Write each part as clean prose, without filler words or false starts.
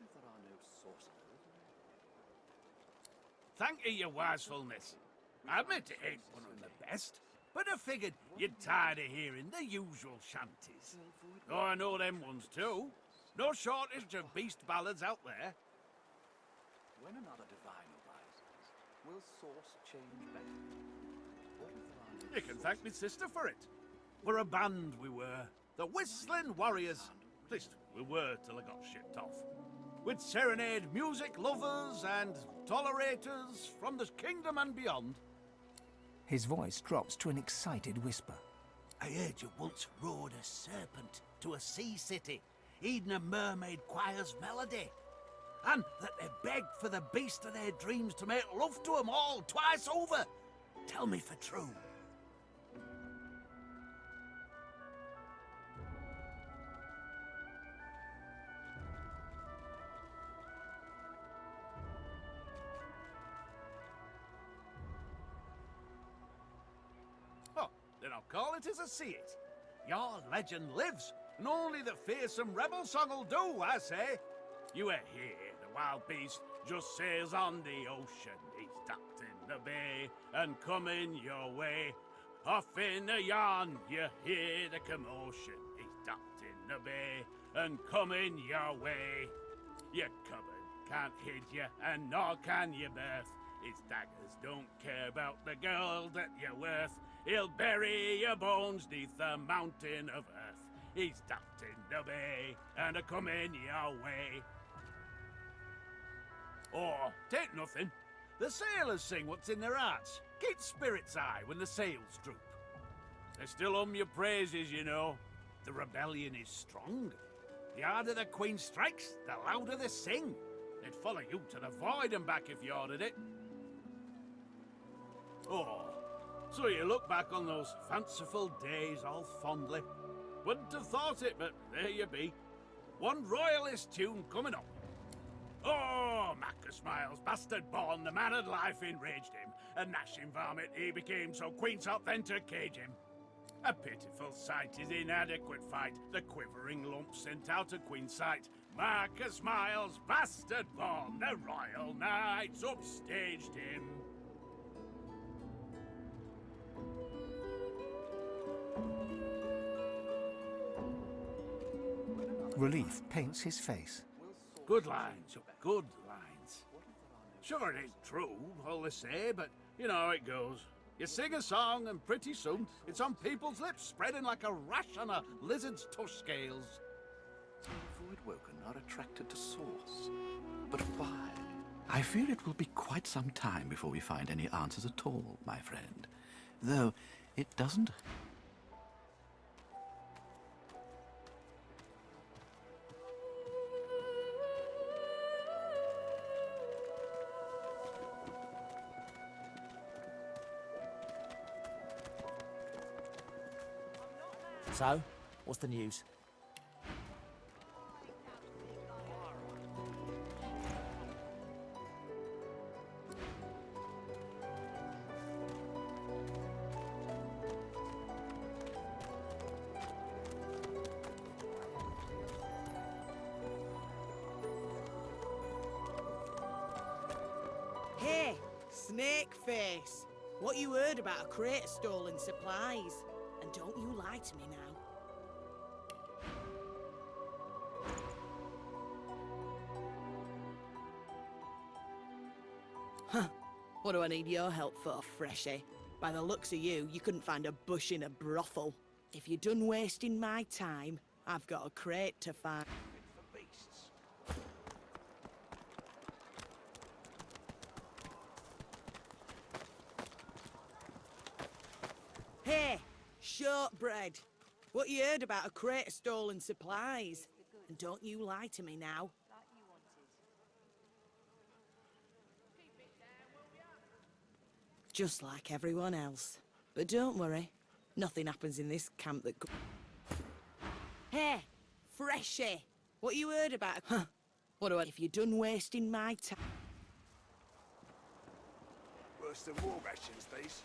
if there are no sorcerers? Thank you, your wisefulness. I admit it ain't one of the best, but I figured you'd tired of hearing the usual shanties. Oh, I know them ones too. No shortage of beast ballads out there. When another divine arises, will source change back? What if there are no You can thank me sister for it. We're a band, we were. The Whistling Warriors. At least, we were till I got shipped off. We'd serenade music lovers and tolerators from the kingdom and beyond. His voice drops to an excited whisper. I heard you once rode a serpent to a sea city, heeding a mermaid choir's melody. And that they begged for the beast of their dreams to make love to 'em all twice over. Tell me for true. Oh, then I'll call it as I see it. Your legend lives, and only the fearsome rebel song'll do, I say. You ain't hear the wild beast just sails on the ocean. He's docked in the bay and coming your way. Off in the yarn, you hear the commotion. He's docked in the bay and coming your way. Your cupboard can't hid you, and nor can your birth. His daggers don't care about the gold that you're worth. He'll bury your bones neath the mountain of earth. He's docked in the bay and a-coming your way. Or, take nothing. The sailors sing what's in their hearts. Keep spirits high when the sails droop. They still hum your praises, you know. The rebellion is strong. The harder the Queen strikes, the louder they sing. They'd follow you to the void and back if you ordered it. Oh, so you look back on those fanciful days all fondly. Wouldn't have thought it, but there you be. One royalist tune coming up. Oh, Macca Miles, bastard born, the man of life enraged him. A gnashing varmint he became, so Queen sought then to cage him. A pitiful sight, his inadequate fight, the quivering lump sent out of Queen's sight. Marcus Miles, bastard born, the royal knights upstaged him. Relief paints his face. Good lines, good lines. Sure, it ain't true, all they say, but you know how it goes. You sing a song, and pretty soon it's on people's lips, spreading like a rash on a lizard's tush scales. Voidwoken are attracted to source. But why? I fear it will be quite some time before we find any answers at all, my friend. Though, it doesn't... So, what's the news? Hey, Snake Face! What you heard about a crate of stolen supplies? And don't you lie to me now. Huh. What do I need your help for, Freshie? By the looks of you, you couldn't find a bush in a brothel. If you're done wasting my time, I've got a crate to find. For beasts. Hey, shortbread! What you heard about a crate of stolen supplies? And don't you lie to me now. Just like everyone else. But don't worry, nothing happens in this camp that... Hey, Freshie! What you heard about... Huh. What do I... If you're done wasting my time... Worse than war rations, these.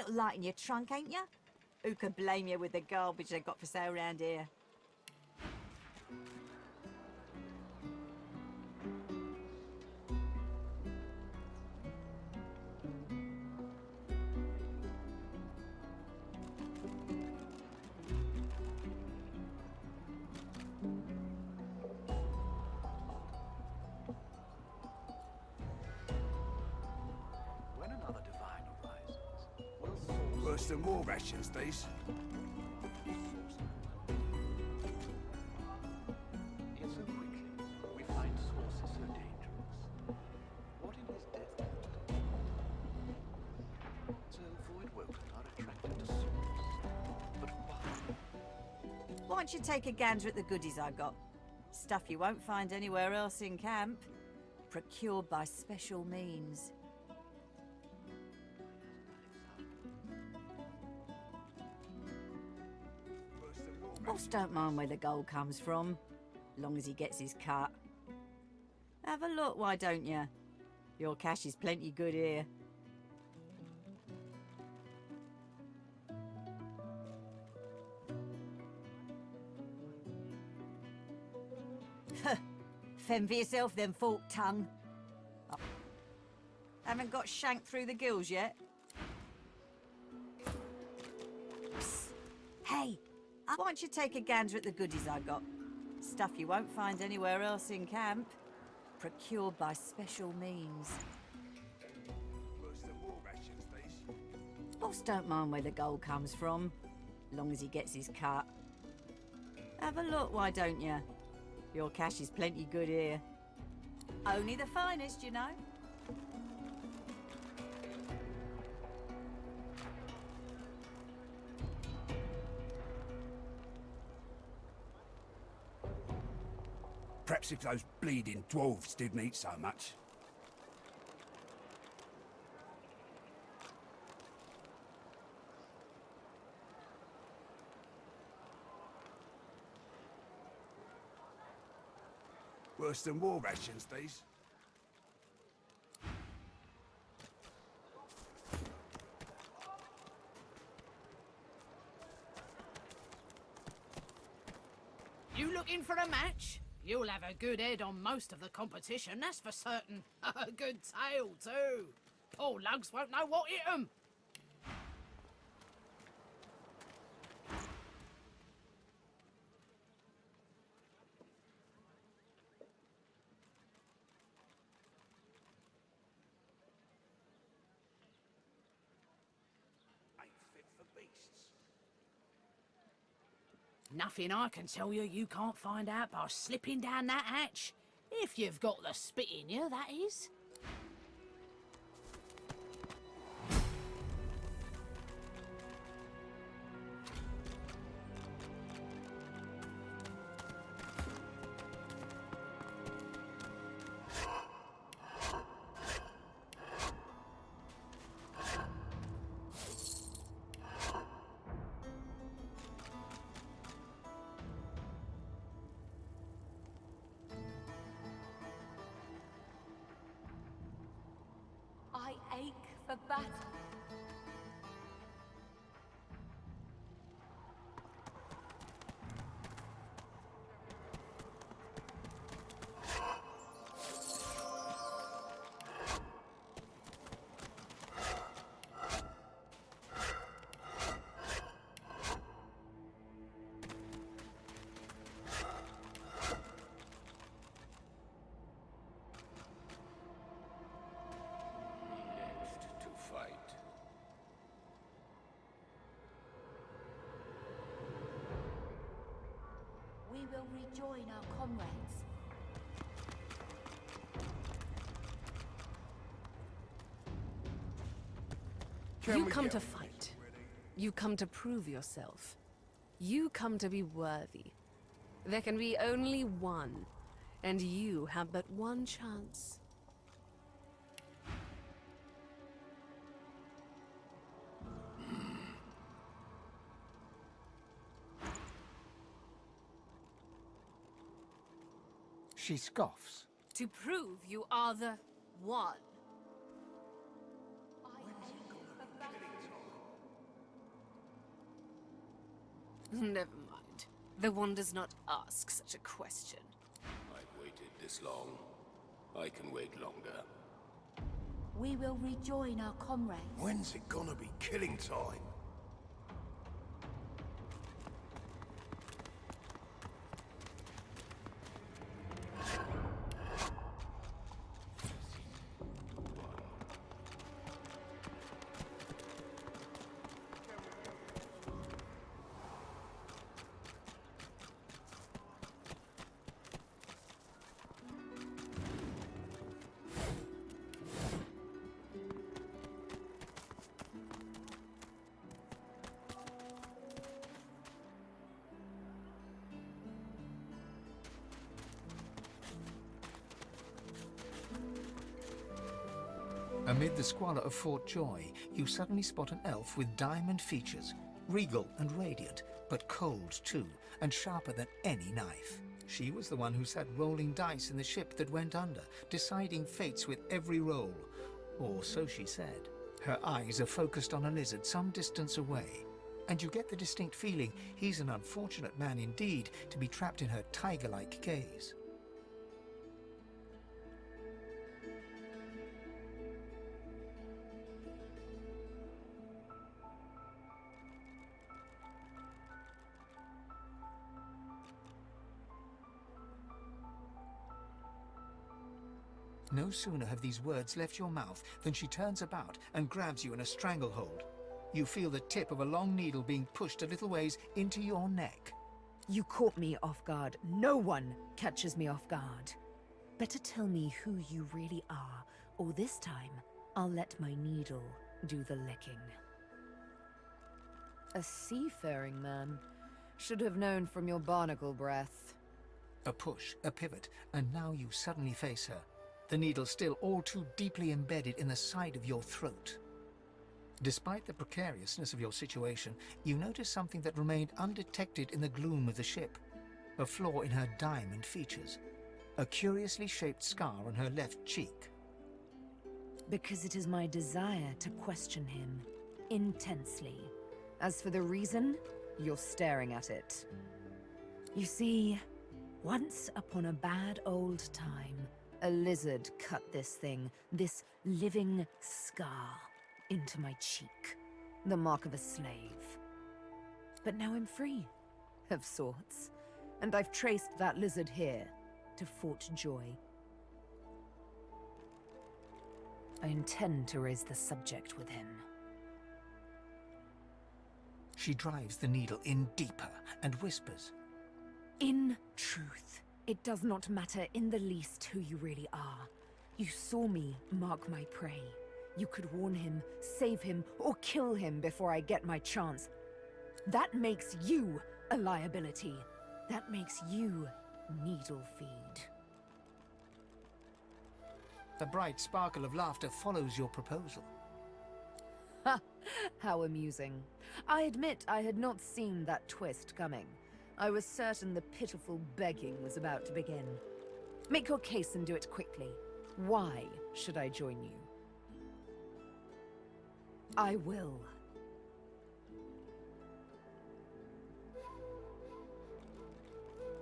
little light in your trunk, ain't you? Who could blame you with the garbage they got for sale round here? When another divine arises, will source Worse than war rations, these. Yet so quickly we find sources so dangerous. What in his death? So Void Woken are attracted to source. But why? Why don't you take a gander at the goodies I got? Stuff you won't find anywhere else in camp. Procured by special means. Worse than war Boss don't mind where the gold comes from, long as he gets his cut. Have a look, why don't you? Your cash is plenty good here. Fend for yourself, then, forked tongue. Haven't got shanked through the gills yet? Psst. Hey, why don't you take a gander at the goodies I got? Stuff you won't find anywhere else in camp. Procured by special means. Worse than war rations, these. Boss don't mind where the gold comes from, long as he gets his cut. Have a look, why don't you? Your cash is plenty good here. Only the finest, you know. Perhaps if those bleeding dwarves didn't eat so much. Worse than war rations, these. You looking for a match? You'll have a good head on most of the competition, that's for certain. A good tail, too. Poor lugs won't know what hit 'em. Ain't fit for beasts. Nothing I can tell you can't find out by slipping down that hatch. If you've got the spit in you, that is. I ache for battle. Next to fight. We will rejoin our comrades. Can You we come get to on fight. You come to prove yourself. You come to be worthy. There can be only one, and you have but one chance. She scoffs. To prove you are the one. Never mind. The one does not ask such a question. I've waited this long. I can wait longer. We will rejoin our comrades. When's it gonna be killing time? Amid the squalor of Fort Joy, you suddenly spot an elf with diamond features, regal and radiant, but cold too, and sharper than any knife. She was the one who sat rolling dice in the ship that went under, deciding fates with every roll. Or so she said. Her eyes are focused on a lizard some distance away, and you get the distinct feeling he's an unfortunate man indeed to be trapped in her tiger-like gaze. No sooner have these words left your mouth than she turns about and grabs you in a stranglehold. You feel the tip of a long needle being pushed a little ways into your neck. You caught me off guard. No one catches me off guard. Better tell me who you really are, or this time, I'll let my needle do the licking. A seafaring man. Should have known from your barnacle breath. A push, a pivot, and now you suddenly face her. The needle still all too deeply embedded in the side of your throat. Despite the precariousness of your situation, you notice something that remained undetected in the gloom of the ship. A flaw in her diamond features. A curiously shaped scar on her left cheek. Because it is my desire to question him intensely. As for the reason, you're staring at it. You see, once upon a bad old time, a lizard cut this thing, this living scar, into my cheek. The mark of a slave. But now I'm free, of sorts. And I've traced that lizard here, to Fort Joy. I intend to raise the subject with him. She drives the needle in deeper and whispers. In truth, it does not matter in the least who you really are. You saw me mark my prey. You could warn him, save him, or kill him before I get my chance. That makes you a liability. That makes you needle feed. The bright sparkle of laughter follows your proposal. Ha! How amusing. I admit I had not seen that twist coming. I was certain the pitiful begging was about to begin. Make your case and do it quickly. Why should I join you? I will.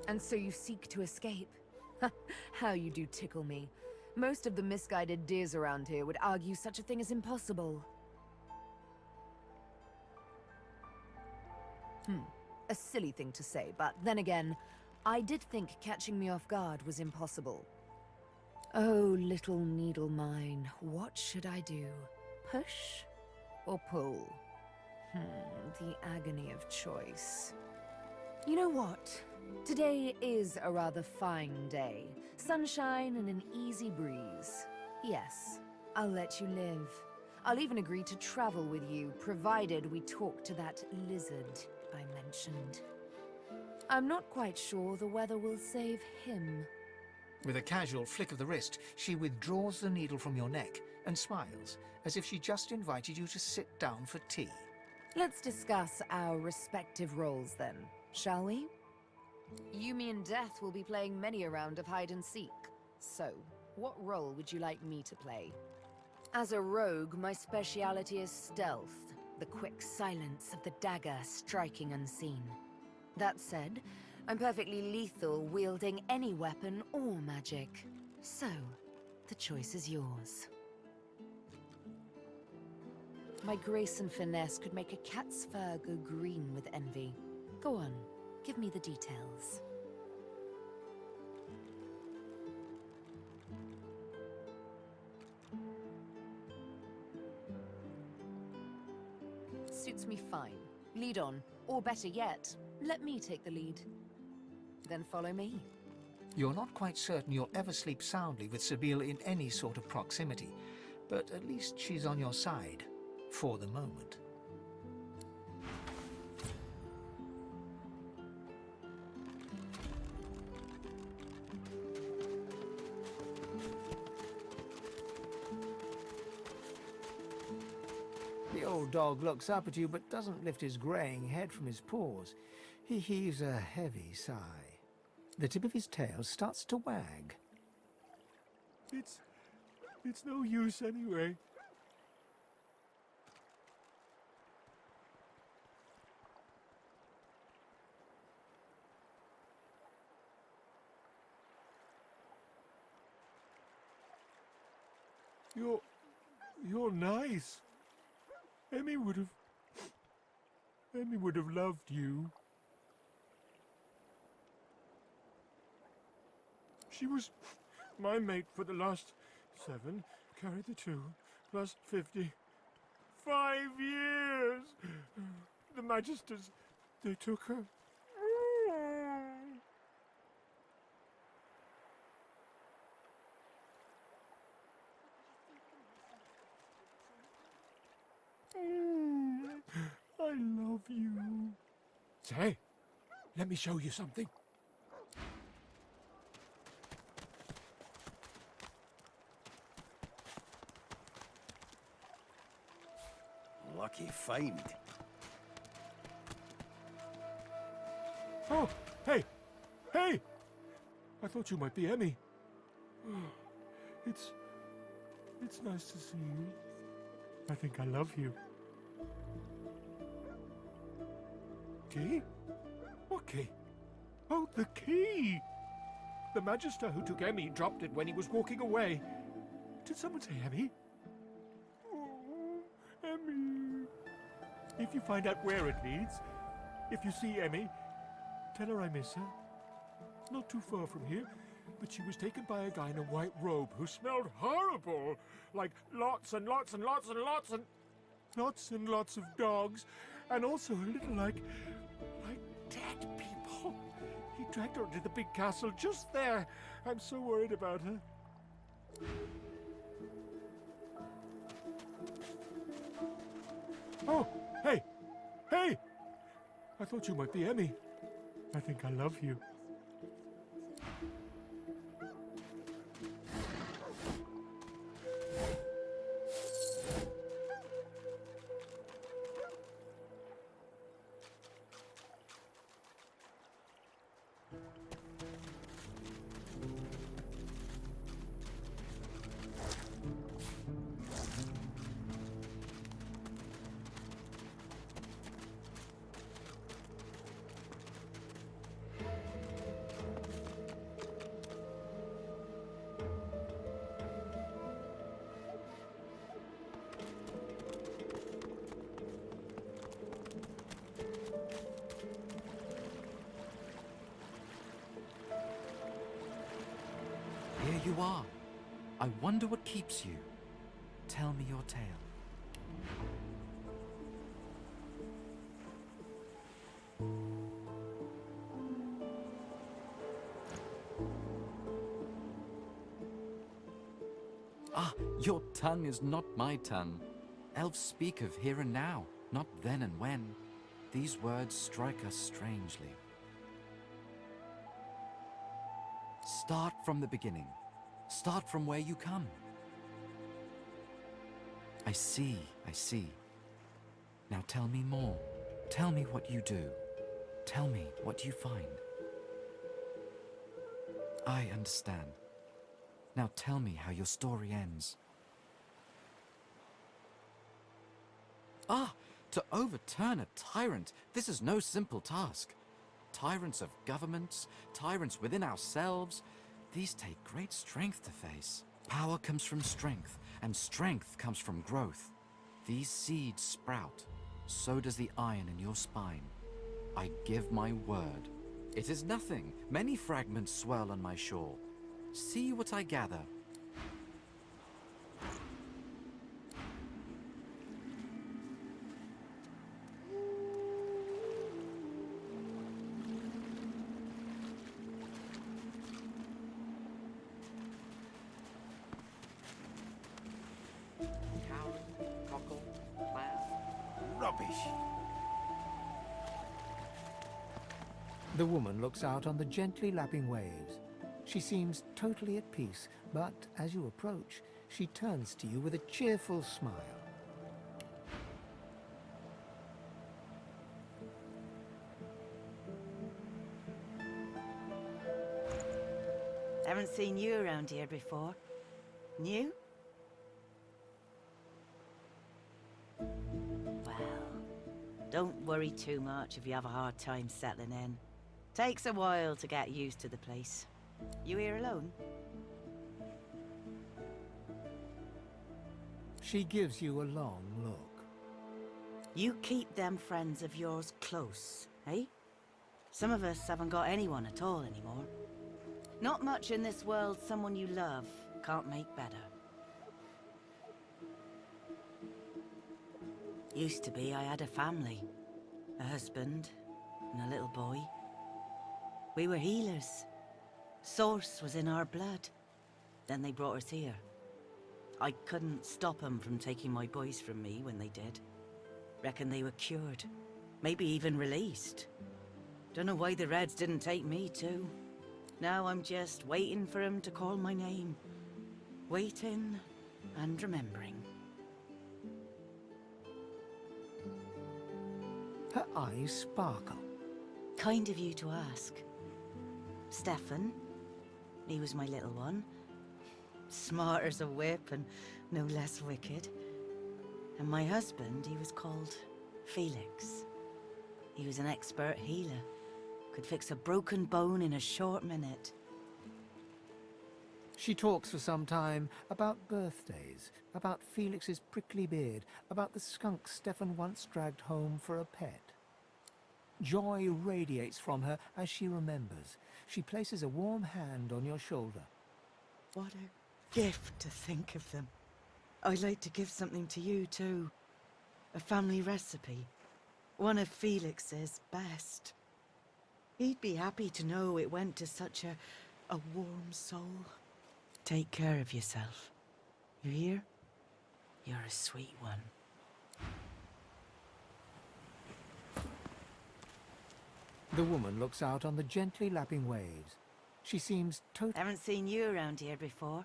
And so you seek to escape? How you do tickle me. Most of the misguided deers around here would argue such a thing is impossible. A silly thing to say, but then again, I did think catching me off guard was impossible. Oh, little needle mine, what should I do? Push or pull? The agony of choice. You know what? Today is a rather fine day. Sunshine and an easy breeze. Yes, I'll let you live. I'll even agree to travel with you, provided we talk to that lizard I mentioned. I'm not quite sure the weather will save him. With a casual flick of the wrist, she withdraws the needle from your neck and smiles, as if she just invited you to sit down for tea. Let's discuss our respective roles then, shall we? You, me, and Death will be playing many a round of hide and seek. So, what role would you like me to play? As a rogue, my speciality is stealth, the quick silence of the dagger striking unseen. That said, I'm perfectly lethal wielding any weapon or magic. So, the choice is yours. My grace and finesse could make a cat's fur go green with envy. Go on, give me the details. Suits me fine. Lead on. Or better yet, let me take the lead. Then follow me. You're not quite certain you'll ever sleep soundly with Sabila in any sort of proximity, but at least she's on your side. For the moment. The old dog looks up at you but doesn't lift his greying head from his paws. He heaves a heavy sigh. The tip of his tail starts to wag. It's no use anyway. You're nice. Emmy would have loved you. She was my mate for the last 7, carry the 2, plus 50. 5 years! The Magisters, they took her. I love you. Say, let me show you something. Lucky find. Oh, hey! Hey! I thought you might be Emmy. It's nice to see you. I think I love you. Key? What key? Oh, the key! The Magister who took Emmy dropped it when he was walking away. Did someone say Emmy? Oh, Emmy. If you find out where it leads, if you see Emmy, tell her I miss her. Not too far from here, but she was taken by a guy in a white robe who smelled horrible. Like lots and lots and lots and lots and lots and lots of dogs. And also a little like dead people. He dragged her into the big castle just there. I'm so worried about her. Oh, hey! Hey! I thought you might be Emmy. I think I love you. Here you are. I wonder what keeps you. Tell me your tale. Ah, your tongue is not my tongue. Elves speak of here and now, not then and when. These words strike us strangely. Start from the beginning. Start from where you come. I see, I see. Now tell me more. Tell me what you do. Tell me what you find. I understand. Now tell me how your story ends. Ah, to overturn a tyrant, this is no simple task. Tyrants of governments, tyrants within ourselves. These take great strength to face. Power comes from strength, and strength comes from growth. These seeds sprout. So does the iron in your spine. I give my word. It is nothing. Many fragments swirl on my shore. See what I gather. Rubbish. The woman looks out on the gently lapping waves. She seems totally at peace, but as you approach, she turns to you with a cheerful smile. Haven't seen you around here before. New? Well, don't worry too much if you have a hard time settling in. Takes a while to get used to the place. You here alone? She gives you a long look. You keep them friends of yours close, eh? Some of us haven't got anyone at all anymore. Not much in this world someone you love can't make better. Used to be I had a family. A husband and a little boy. We were healers. Source was in our blood. Then they brought us here. I couldn't stop them from taking my boys from me when they did. Reckon they were cured. Maybe even released. Don't know why the Reds didn't take me too. Now I'm just waiting for him to call my name. Waiting and remembering. Her eyes sparkle. Kind of you to ask. Stefan, he was my little one. Smart as a whip and no less wicked. And my husband, he was called Felix. He was an expert healer. Could fix a broken bone in a short minute. She talks for some time about birthdays, about Felix's prickly beard, about the skunk Stefan once dragged home for a pet. Joy radiates from her as she remembers. She places a warm hand on your shoulder. What a gift to think of them. I'd like to give something to you too. A family recipe. One of Felix's best. He'd be happy to know it went to such a warm soul. Take care of yourself. You hear? You're a sweet one. The woman looks out on the gently lapping waves. She seems totally... Haven't seen you around here before.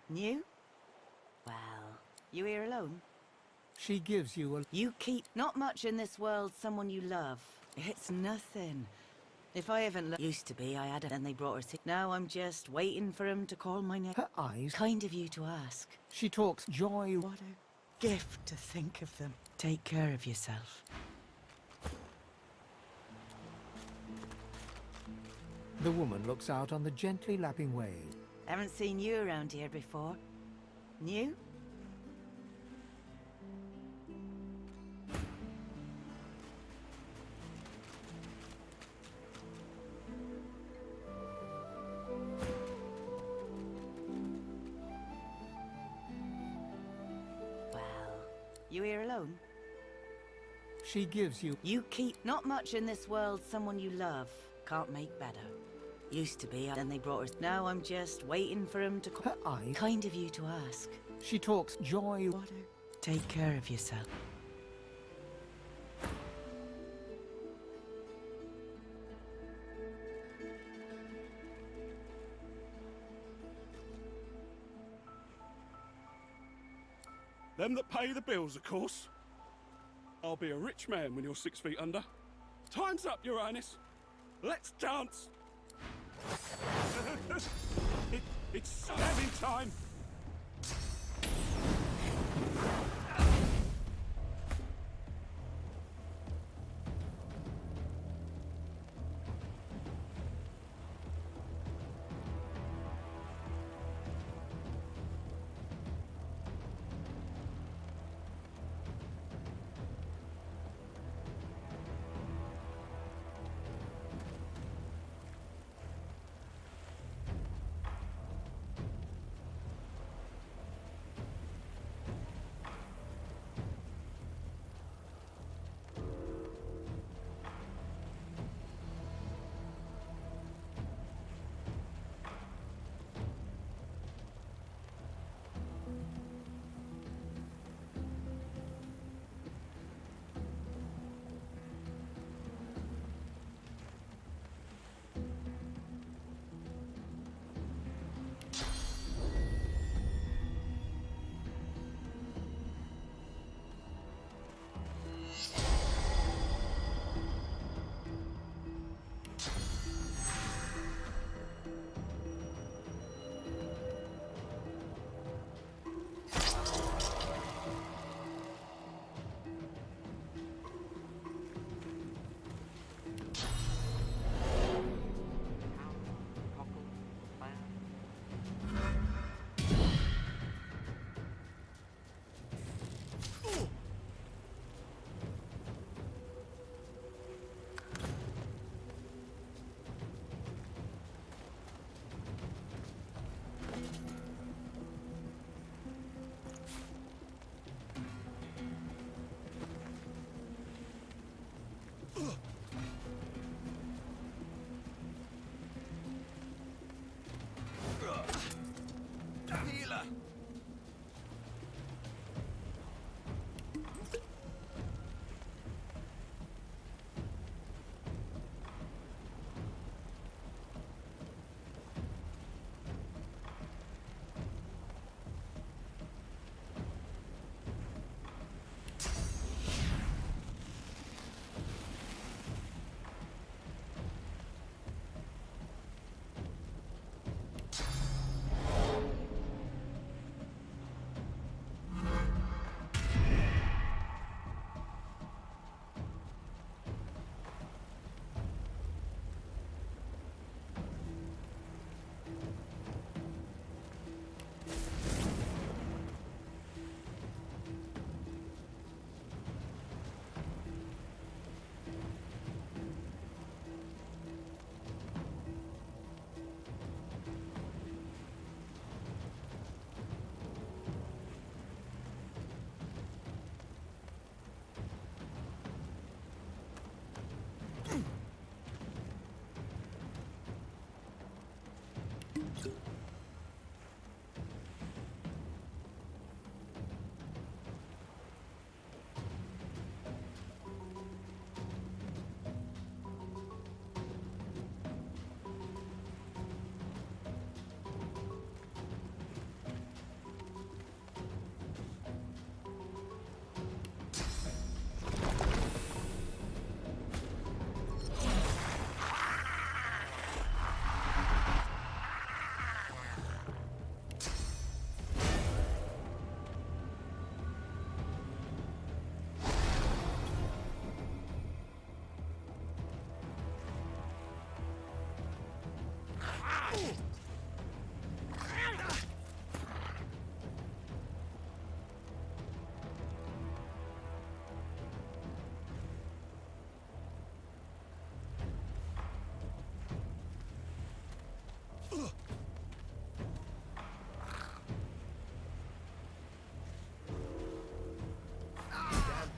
New? Well, you here alone? She gives you a... You keep... Not much in this world someone you love. It's nothing. If I haven't used to be, I had it, and they brought us here. Now I'm just waiting for him to call my name. Her eyes... Kind of you to ask. She talks joy... What a gift to think of them. Take care of yourself. The woman looks out on the gently lapping wave. Haven't seen you around here before. New? Well, you here alone? She gives you... You keep... Not much in this world someone you love can't make better. Used to be, then they brought us... Now I'm just waiting for him to call... Her eyes... Kind of you to ask. She talks joy... What a... Take care of yourself. Them that pay the bills, of course. I'll be a rich man when you're 6 feet under. Time's up, Your Highness. Let's dance. It's slamming time. Damn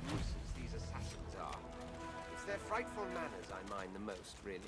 nuisance these assassins are. It's their frightful manners I mind the most, really.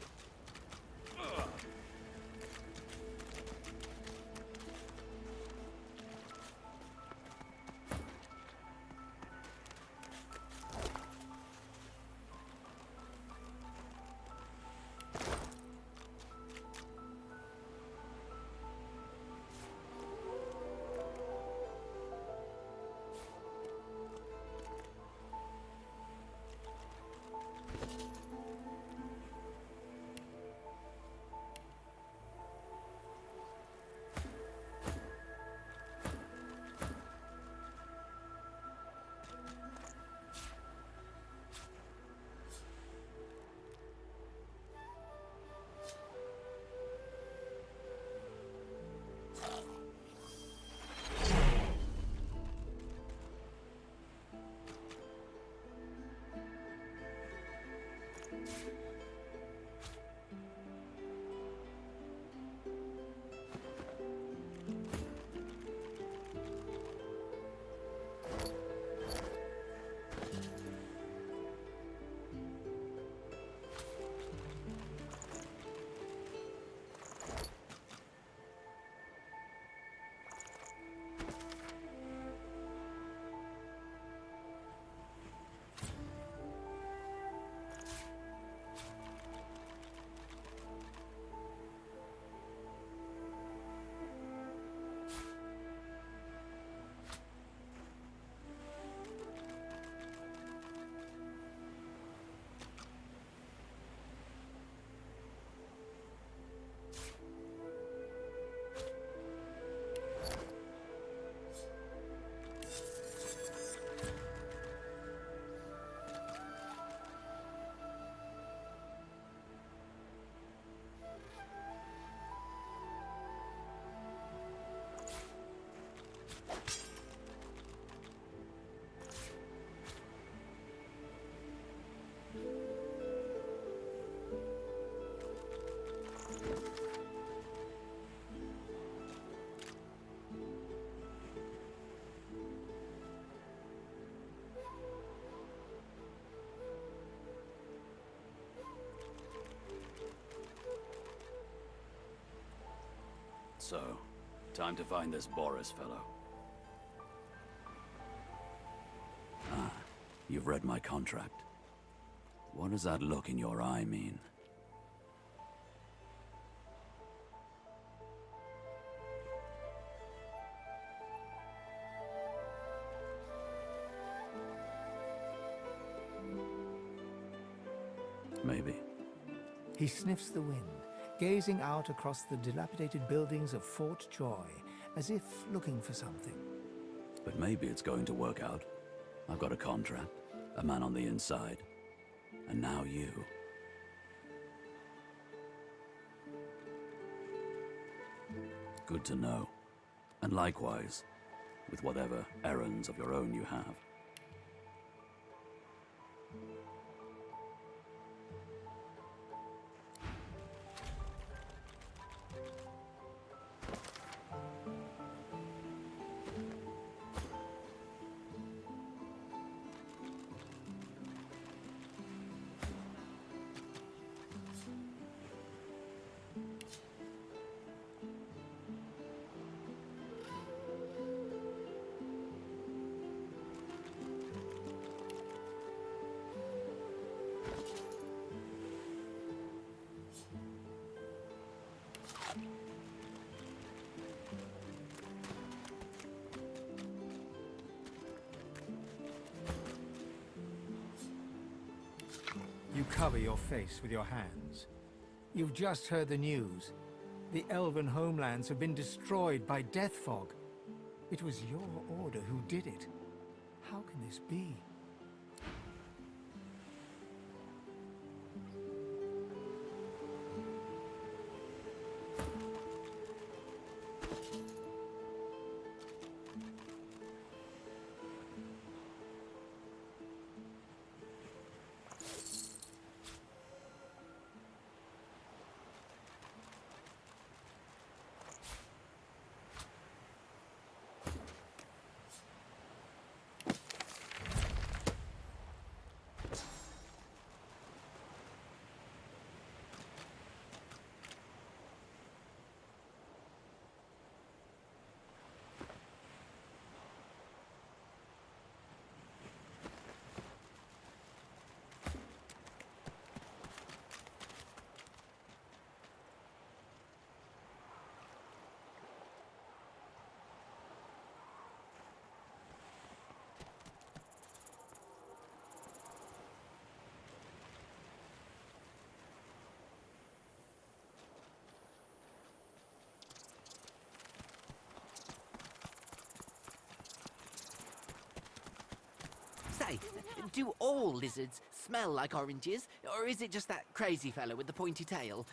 So, time to find this Boris fellow. Ah, you've read my contract. What does that look in your eye mean? Maybe. He sniffs the wind, gazing out across the dilapidated buildings of Fort Joy, as if looking for something. But maybe it's going to work out. I've got a contract, a man on the inside, and now you. Good to know. And likewise, with whatever errands of your own you have. You cover your face with your hands. You've just heard the news. The elven homelands have been destroyed by death fog. It was your order who did it. How can this be? Say, do all lizards smell like oranges, or is it just that crazy fellow with the pointy tail?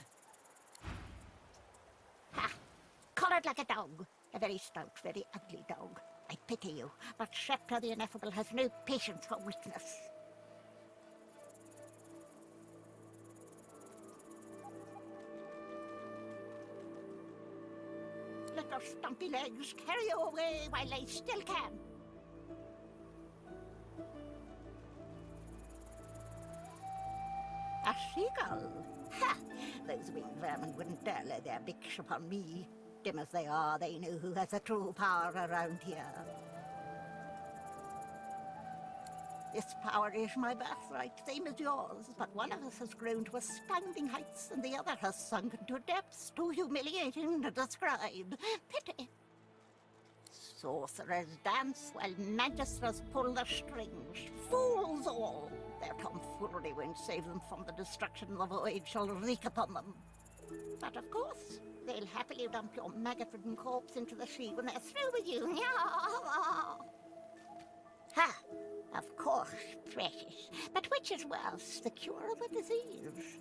Ha! Collared like a dog. A very stout, very ugly dog. I pity you, but Sceptre the Ineffable has no patience for weakness. Let those stumpy legs carry you away while they still can. A seagull? Ha! Those winged vermin wouldn't dare lay their beaks upon me. Dim as they are, they know who has the true power around here. This power is my birthright, same as yours, but one of us has grown to astounding heights, and the other has sunk into depths too humiliating to describe. Pity. Sorcerers dance while magisters pull the strings. Fools all! Their tomfoolery won't save them from the destruction the void shall wreak upon them. But of course, they'll happily dump your maggot-ridden corpse into the sea when they're through with you. Ha! Of course, precious. But which is worse, the cure or the disease?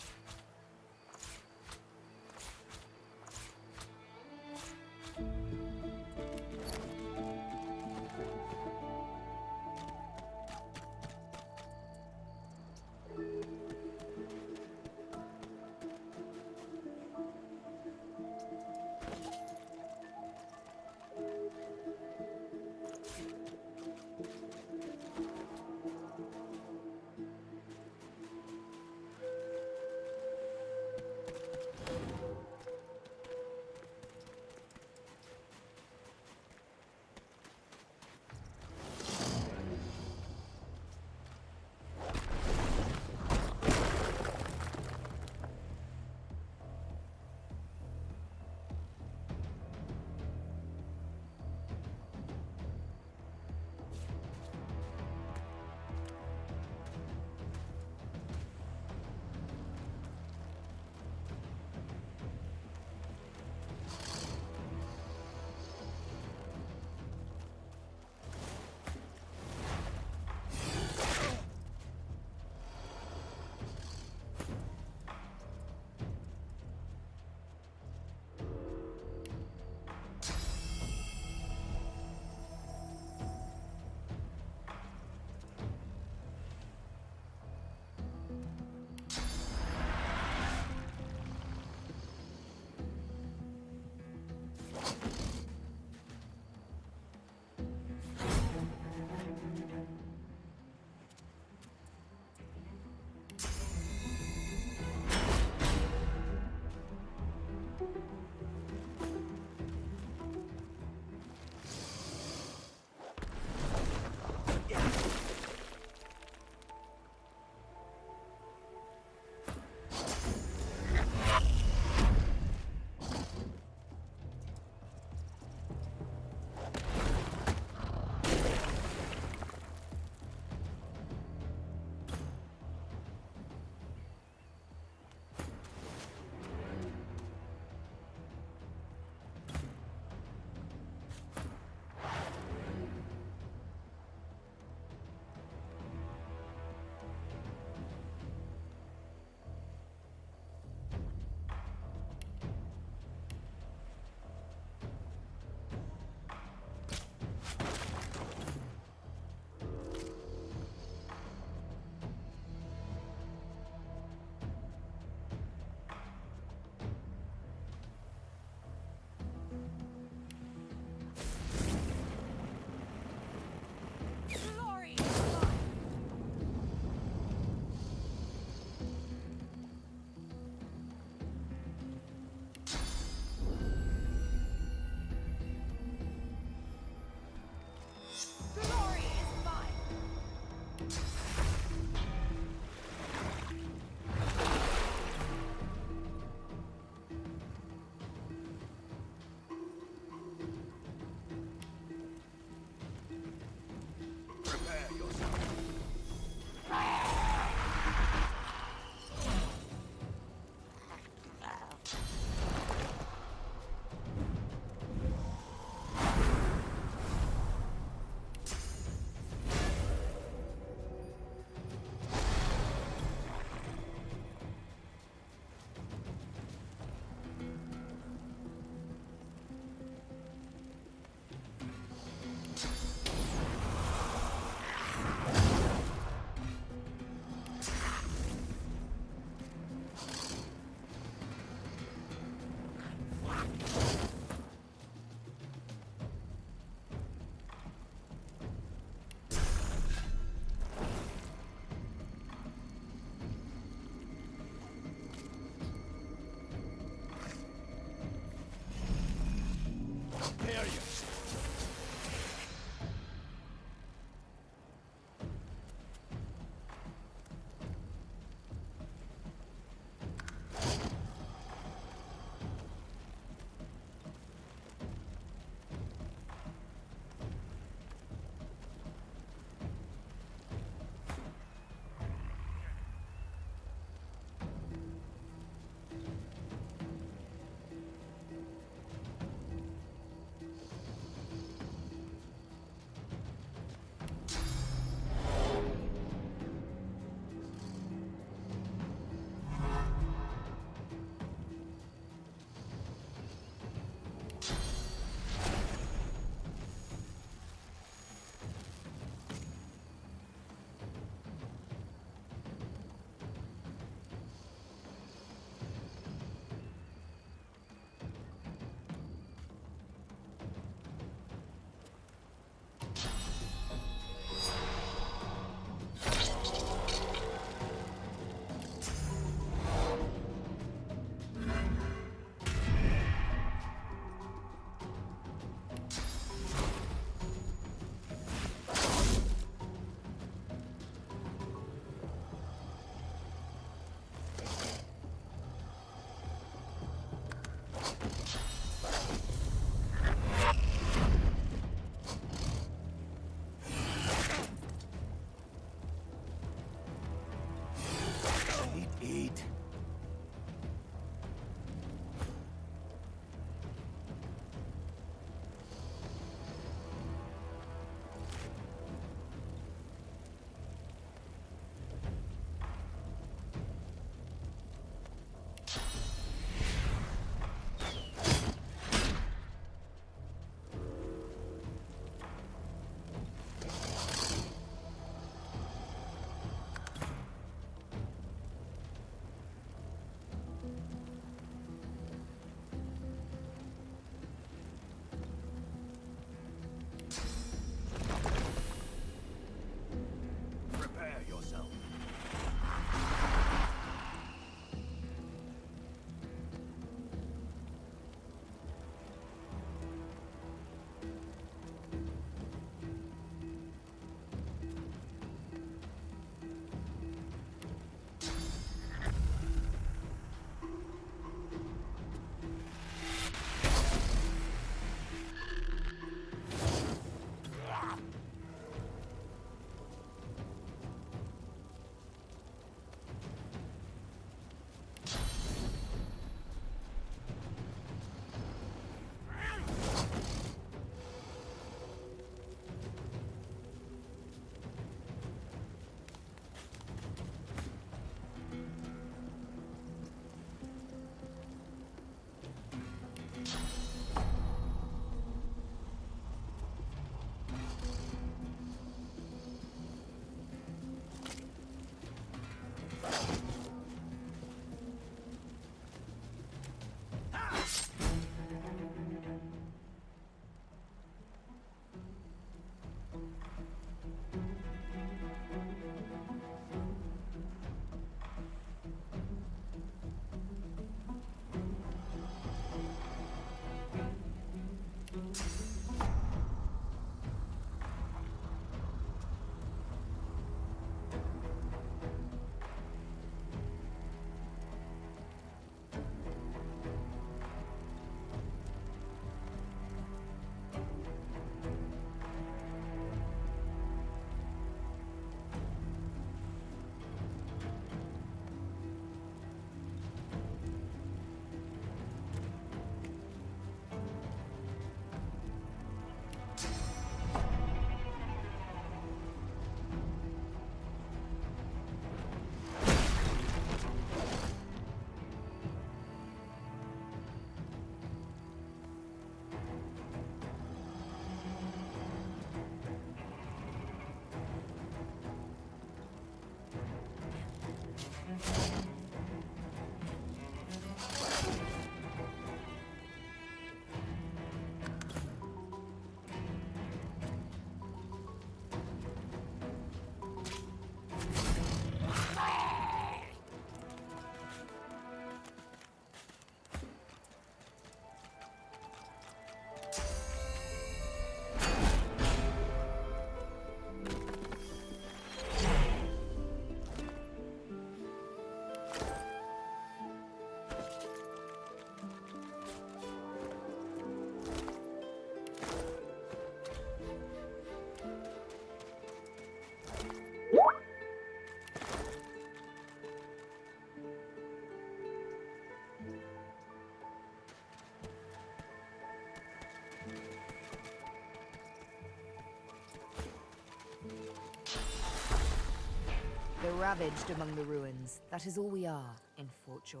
ravaged among the ruins. That is all we are in Fort Joy.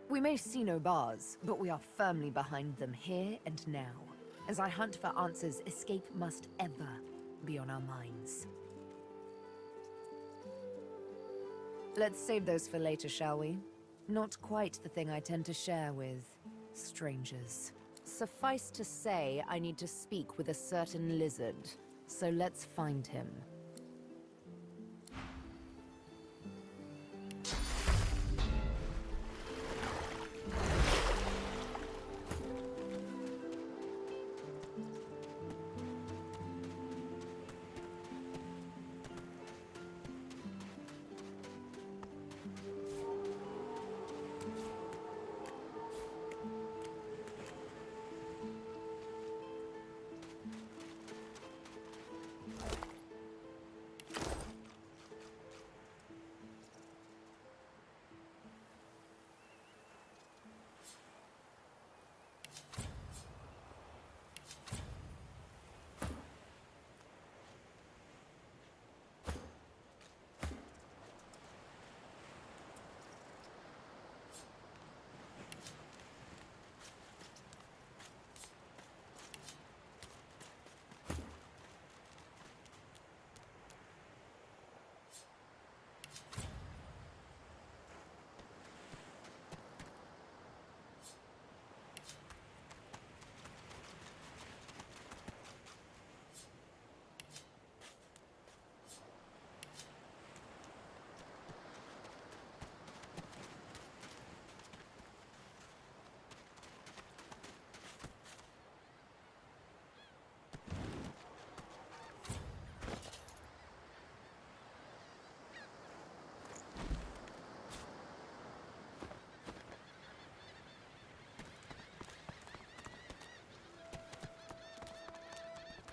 We may see no bars, but we are firmly behind them here and now. As I hunt for answers, escape must ever be on our minds. Let's save those for later, shall we? Not quite the thing I tend to share with strangers. Suffice to say, I need to speak with a certain lizard, so let's find him.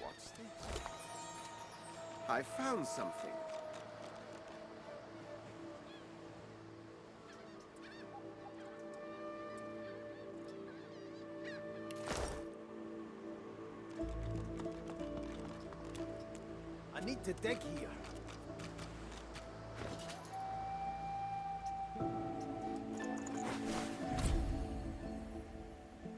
What's this? I found something. I need to dig here.